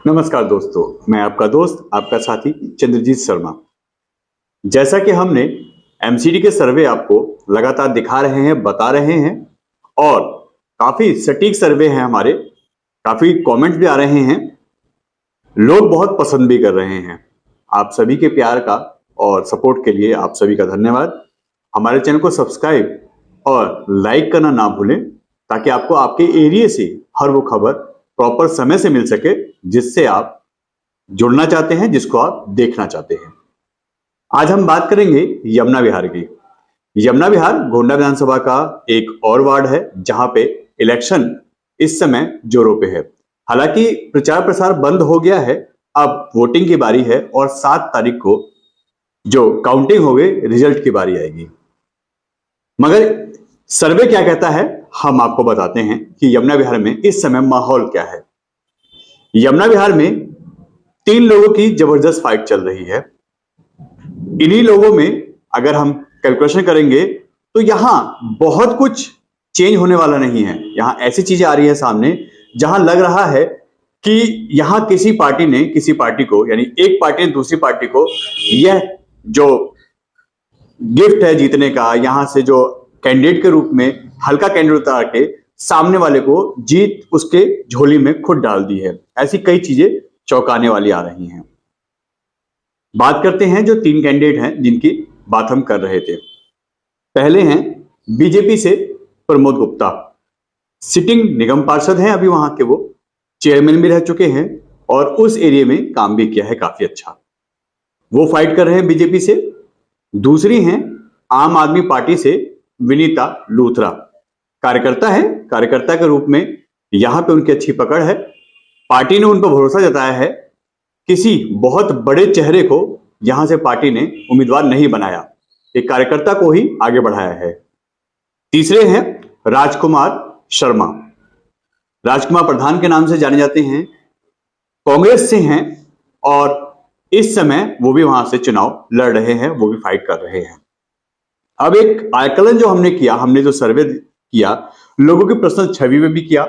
नमस्कार दोस्तों, मैं आपका दोस्त आपका साथी चंद्रजीत शर्मा। जैसा कि हमने एमसीडी के सर्वे आपको लगातार दिखा रहे हैं, बता रहे हैं और काफी सटीक सर्वे हैं हमारे, काफी कमेंट्स भी आ रहे हैं, लोग बहुत पसंद भी कर रहे हैं। आप सभी के प्यार का और सपोर्ट के लिए आप सभी का धन्यवाद। हमारे चैनल को सब्सक्राइब और लाइक करना ना भूलें ताकि आपको आपके एरिया से हर वो खबर प्रॉपर समय से मिल सके जिससे आप जुड़ना चाहते हैं, जिसको आप देखना चाहते हैं। आज हम बात करेंगे यमुना विहार की। यमुना विहार गोंडा विधानसभा का एक और वार्ड है जहां पे इलेक्शन इस समय जोरों पे है। हालांकि प्रचार प्रसार बंद हो गया है, अब वोटिंग की बारी है और 7 तारीख को जो काउंटिंग हो गई रिजल्ट की बारी आएगी। मगर सर्वे क्या कहता है हम आपको बताते हैं कि यमुना विहार में इस समय माहौल क्या है। यमुना विहार में 3 लोगों की जबरदस्त फाइट चल रही है। इन्हीं लोगों में अगर हम कैलकुलेशन करेंगे तो यहां बहुत कुछ चेंज होने वाला नहीं है। यहां ऐसी चीजें आ रही है सामने जहां लग रहा है कि यहां किसी पार्टी ने किसी पार्टी को, यानी एक पार्टी ने दूसरी पार्टी को यह जो गिफ्ट है जीतने का, यहां से जो कैंडिडेट के रूप में हल्का कैंडिडेट उतार के सामने वाले को जीत उसके झोली में खुद डाल दी है। ऐसी कई चीजें चौंकाने वाली आ रही हैं। बात करते हैं जो 3 कैंडिडेट हैं जिनकी बात हम कर रहे थे। पहले हैं बीजेपी से प्रमोद गुप्ता, सिटिंग निगम पार्षद हैं, अभी वहां के वो चेयरमैन भी रह चुके हैं और उस एरिया में काम भी किया है काफी अच्छा। वो फाइट कर रहे हैं बीजेपी से। दूसरी हैं आम आदमी पार्टी से विनीता लूथरा, कार्यकर्ता है, कार्यकर्ता के रूप में यहां पे उनकी अच्छी पकड़ है। पार्टी ने उन पर भरोसा जताया है। किसी बहुत बड़े चेहरे को यहां से पार्टी ने उम्मीदवार नहीं बनाया, एक कार्यकर्ता को ही आगे बढ़ाया है। तीसरे हैं राजकुमार शर्मा, राजकुमार प्रधान के नाम से जाने जाते हैं, कांग्रेस से हैं और इस समय वो भी वहां से चुनाव लड़ रहे हैं, वो भी फाइट कर रहे हैं। अब एक आकलन जो हमने किया, हमने जो सर्वे किया, लोगों की पर्सनल छवि पे भी किया,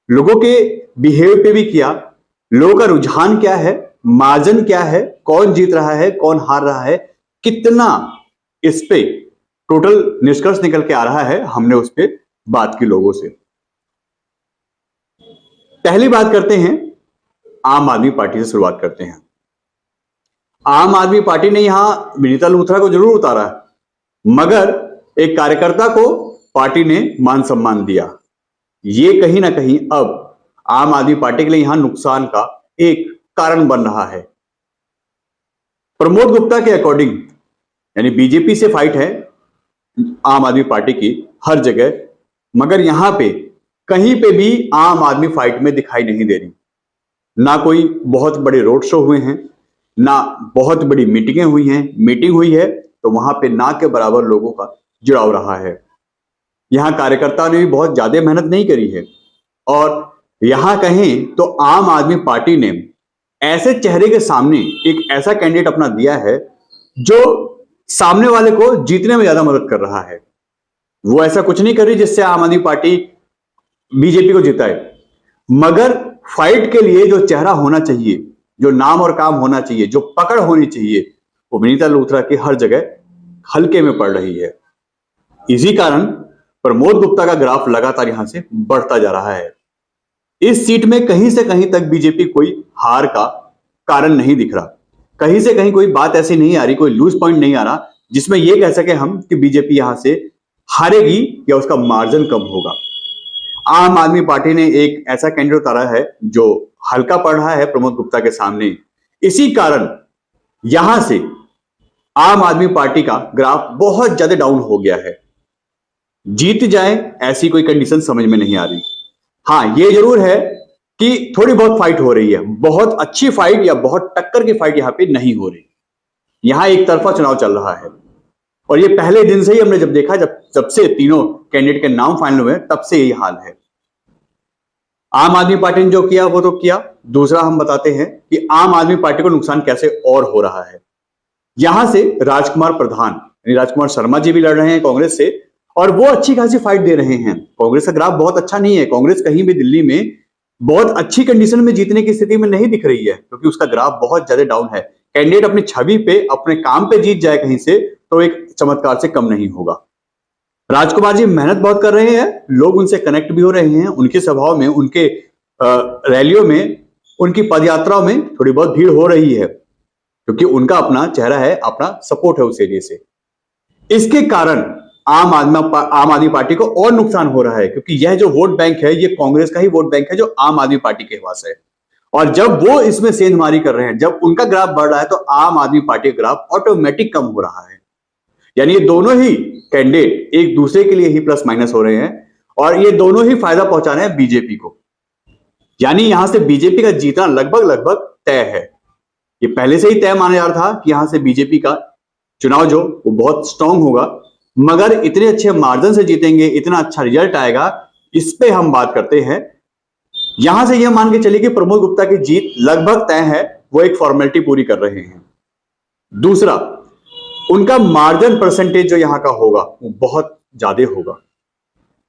लोगों के बिहेवियर पे भी किया, लोगों का रुझान क्या है, मार्जिन क्या है, कौन जीत रहा है, कौन हार रहा है, कितना इस पे टोटल निष्कर्ष निकल के आ रहा है, हमने उस पे बात की लोगों से। पहली बात करते हैं आम आदमी पार्टी से शुरुआत करते हैं। आम आदमी पार्टी ने यहां विनीता लूथरा को जरूर उतारा है, मगर एक कार्यकर्ता को पार्टी ने मान सम्मान दिया। ये कहीं ना कहीं अब आम आदमी पार्टी के लिए यहां नुकसान का एक कारण बन रहा है। प्रमोद गुप्ता के अकॉर्डिंग, यानी बीजेपी से फाइट है आम आदमी पार्टी की हर जगह, मगर यहां पे कहीं पे भी आम आदमी फाइट में दिखाई नहीं दे रही। ना कोई बहुत बड़े रोड शो हुए हैं, ना बहुत बड़ी मीटिंगें हुई हैं। मीटिंग हुई है तो वहां पे ना के बराबर लोगों का जुड़ाव रहा है। यहां कार्यकर्ता ने भी बहुत ज्यादा मेहनत नहीं करी है और यहां कहें तो आम आदमी पार्टी ने ऐसे चेहरे के सामने एक ऐसा कैंडिडेट अपना दिया है जो सामने वाले को जीतने में ज्यादा मदद कर रहा है। वो ऐसा कुछ नहीं कर रही जिससे आम आदमी पार्टी बीजेपी को जिताए, मगर फाइट के लिए जो चेहरा होना चाहिए, जो नाम और काम होना चाहिए, जो पकड़ होनी चाहिए, वो विनीता लूथरा की हर जगह हल्के में पड़ रही है। इसी कारण प्रमोद गुप्ता का ग्राफ लगातार यहां से बढ़ता जा रहा है। इस सीट में कहीं से कहीं तक बीजेपी कोई हार का कारण नहीं दिख रहा। कहीं से कहीं कोई बात ऐसी नहीं आ रही, कोई लूज पॉइंट नहीं आ रहा जिसमें यह कह सके हम कि बीजेपी यहां से हारेगी या उसका मार्जिन कम होगा। आम आदमी पार्टी ने एक ऐसा कैंडिडेट उतारा है जो हल्का पड़ रहा है प्रमोद गुप्ता के सामने। इसी कारण यहां से आम आदमी पार्टी का ग्राफ बहुत ज्यादा डाउन हो गया है। जीत जाए ऐसी कोई कंडीशन समझ में नहीं आ रही। हाँ, यह जरूर है कि थोड़ी बहुत फाइट हो रही है, बहुत अच्छी फाइट या बहुत टक्कर की फाइट यहां पे नहीं हो रही। यहां एक तरफा चुनाव चल रहा है और ये पहले दिन से ही हमने जब देखा, जब से तीनों कैंडिडेट के नाम फाइनल हुए, तब से यही हाल है। आम आदमी पार्टी ने जो किया वो तो किया। दूसरा हम बताते हैं कि आम आदमी पार्टी को नुकसान कैसे और हो रहा है। यहां से राजकुमार प्रधान, राजकुमार शर्मा जी भी लड़ रहे हैं कांग्रेस से और वो अच्छी खासी फाइट दे रहे हैं। कांग्रेस का ग्राफ बहुत अच्छा नहीं है। कांग्रेस कहीं भी दिल्ली में बहुत अच्छी कंडीशन में जीतने की स्थिति में नहीं दिख रही है, क्योंकि उसका ग्राफ बहुत ज्यादा डाउन है। कैंडिडेट अपनी छवि पे, अपने काम पे जीत जाए कहीं से, तो एक चमत्कार से कम नहीं होगा। राजकुमार जी मेहनत बहुत कर रहे हैं, लोग उनसे कनेक्ट भी हो रहे हैं, उनके सभाओं में, उनके रैलियों में, उनकी पदयात्राओं में थोड़ी बहुत भीड़ हो रही है, क्योंकि उनका अपना चेहरा है, अपना सपोर्ट है उस एरिया से। इसके कारण आम आदमी पार्टी को और नुकसान हो रहा है, क्योंकि यह जो वोट बैंक है, ये कांग्रेस का ही वोट बैंक है जो आम आदमी पार्टी के पास है। और जब वो इसमें सेंधमारी कर रहे हैं, जब उनका ग्राफ बढ़ रहा है, तो आम आदमी पार्टी का ग्राफ ऑटोमेटिक कम हो रहा है। यानी ये दोनों ही कैंडिडेट एक दूसरे के लिए ही प्लस माइनस हो रहे हैं, और ये दोनों ही फायदा पहुंचा रहे हैं बीजेपी को। यानी यहां से बीजेपी का जीतना लगभग लगभग तय है। ये पहले से ही तय माना जा रहा था कि यहां से बीजेपी का चुनाव जो वो बहुत स्ट्रांग होगा, मगर इतने अच्छे मार्जिन से जीतेंगे, इतना अच्छा रिजल्ट आएगा, इस पे हम बात करते हैं। यहां से यह मान के चलिए कि प्रमोद गुप्ता की जीत लगभग तय है, वो एक फॉर्मेलिटी पूरी कर रहे हैं। दूसरा, उनका मार्जिन परसेंटेज जो यहां का होगा वो बहुत ज्यादा होगा,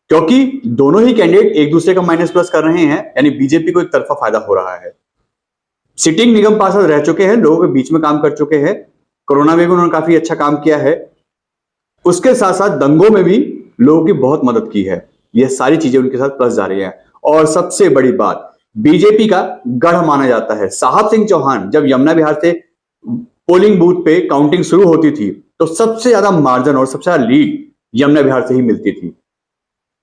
क्योंकि दोनों ही कैंडिडेट एक दूसरे का माइनस प्लस कर रहे हैं। यानी बीजेपी को एक तरफा फायदा हो रहा है। सिटिंग निगम पार्षद रह चुके हैं, लोगों के बीच में काम कर चुके हैं, कोरोना में भी उन्होंने काफी अच्छा काम किया है, उसके साथ साथ दंगों में भी लोगों की बहुत मदद की है। यह सारी चीजें उनके साथ प्लस जा रही हैं। और सबसे बड़ी बात, बीजेपी का गढ़ माना जाता है। साहब सिंह चौहान जब यमुना विहार से पोलिंग बूथ पे काउंटिंग शुरू होती थी, तो सबसे ज्यादा मार्जिन और सबसे ज्यादा लीड यमुना विहार से ही मिलती थी।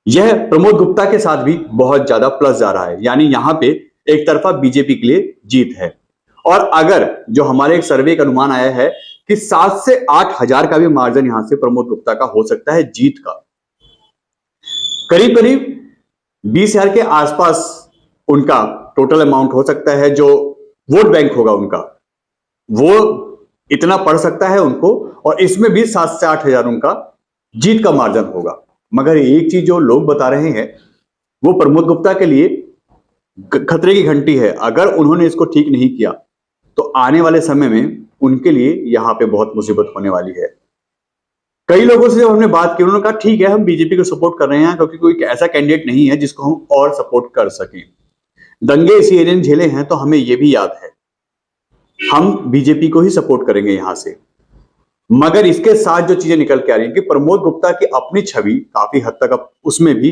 यह प्रमोद गुप्ता के साथ भी बहुत ज्यादा प्लस जा रहा है। यानी यहां पे एक तरफा बीजेपी के लिए जीत है। और अगर जो हमारे एक सर्वे का अनुमान आया है कि 7 से 8 हजार का भी मार्जिन यहां से प्रमोद गुप्ता का हो सकता है जीत का। करीब करीब 20 हजार के आसपास उनका टोटल अमाउंट हो सकता है, जो वोट बैंक होगा उनका, वो इतना पड़ सकता है उनको, और इसमें भी 7 से 8 हजार उनका जीत का मार्जिन होगा। मगर एक चीज जो लोग बता रहे हैं, वो प्रमोद गुप्ता के लिए खतरे की घंटी है। अगर उन्होंने इसको ठीक नहीं किया, तो आने वाले समय में उनके लिए यहां पे बहुत मुसीबत होने वाली है। कई लोगों से जब हमने बात की, उन्होंने कहा ठीक है, हम बीजेपी को सपोर्ट कर रहे हैं, क्योंकि कोई ऐसा कैंडिडेट नहीं है जिसको हम और सपोर्ट कर सकें। दंगे इसी एरिया में झेले हैं, तो हमें यह भी याद है, हम बीजेपी को ही सपोर्ट करेंगे यहां से। मगर इसके साथ जो चीजें निकल के आ रही हैं कि प्रमोद गुप्ता की अपनी छवि काफी हद तक अब उसमें भी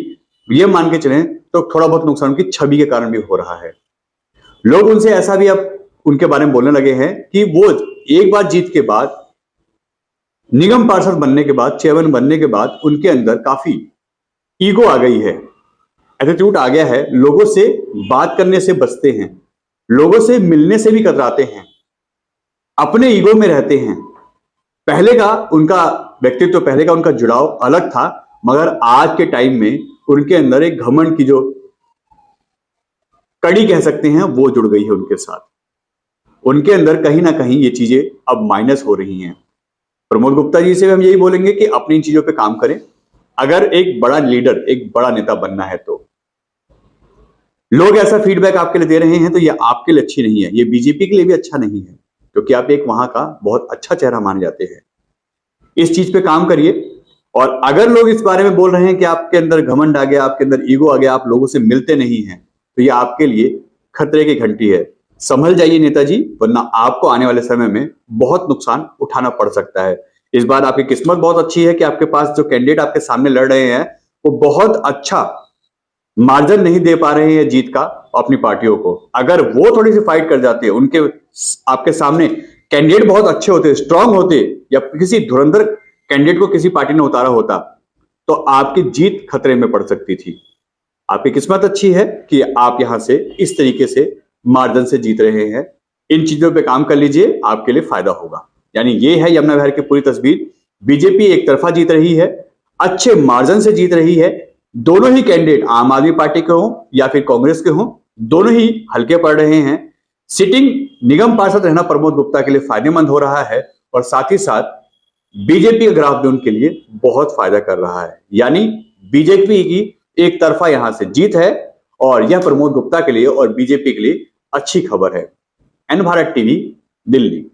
ये मान के चलें तो थोड़ा बहुत नुकसान उनकी छवि के कारण भी हो रहा है। लोग उनसे ऐसा भी अब उनके बारे में बोलने लगे हैं कि वो एक बार जीत के बाद, निगम पार्षद बनने के बाद, चेयरमैन बनने के बाद, उनके अंदर काफी ईगो आ गई है, एटीट्यूड आ गया है। लोगों से बात करने से बचते हैं, लोगों से मिलने से भी कतराते हैं, अपने ईगो में रहते हैं। पहले का उनका व्यक्तित्व, पहले का उनका जुड़ाव अलग था, मगर आज के टाइम में उनके अंदर एक घमंड की जो कड़ी कह सकते हैं, वो जुड़ गई है उनके साथ। उनके अंदर कहीं ना कहीं ये चीजें अब माइनस हो रही हैं। प्रमोद गुप्ता जी से हम यही बोलेंगे कि अपनी चीजों पे काम करें। अगर एक बड़ा लीडर, एक बड़ा नेता बनना है, तो लोग ऐसा फीडबैक आपके लिए दे रहे हैं, तो ये आपके लिए अच्छी नहीं है, ये बीजेपी के लिए भी अच्छा नहीं है, क्योंकि आप एक वहां का बहुत अच्छा चेहरा माने जाते हैं। इस चीज पे काम करिए। और अगर लोग इस बारे में बोल रहे हैं कि आपके अंदर घमंड आ गया, आपके अंदर ईगो आ गया, आप लोगों से मिलते नहीं हैं, तो ये आपके लिए खतरे की घंटी है। संभल जाइए नेताजी, वरना आपको आने वाले समय में बहुत नुकसान उठाना पड़ सकता है। इस बार आपकी किस्मत बहुत अच्छी है कि आपके पास जो कैंडिडेट आपके सामने लड़ रहे हैं, वो बहुत अच्छा मार्जिन नहीं दे पा रहे हैं जीत का अपनी पार्टियों को। अगर वो थोड़ी सी फाइट कर जाते, उनके आपके सामने कैंडिडेट बहुत अच्छे होते, स्ट्रांग होते, या किसी धुरंधर कैंडिडेट को किसी पार्टी ने उतारा होता, तो आपकी जीत खतरे में पड़ सकती थी। आपकी किस्मत अच्छी है कि आप यहां से इस तरीके से मार्जिन से जीत रहे हैं। इन चीजों पे काम कर लीजिए, आपके लिए फायदा होगा। यानी ये है यमुना विहार की पूरी तस्वीर। बीजेपी एक तरफा जीत रही है, अच्छे मार्जिन से जीत रही है। दोनों ही कैंडिडेट आम आदमी पार्टी के हों या फिर कांग्रेस के हों, दोनों ही हल्के पड़ रहे हैं। सिटिंग निगम पार्षद रहना प्रमोद गुप्ता के लिए फायदेमंद हो रहा है, और साथ ही साथ बीजेपी का ग्राफ भी उनके लिए बहुत फायदा कर रहा है। यानी बीजेपी की एक तरफा यहां से जीत है, और यह प्रमोद गुप्ता के लिए और बीजेपी के लिए अच्छी खबर है। एन भारत टीवी, दिल्ली।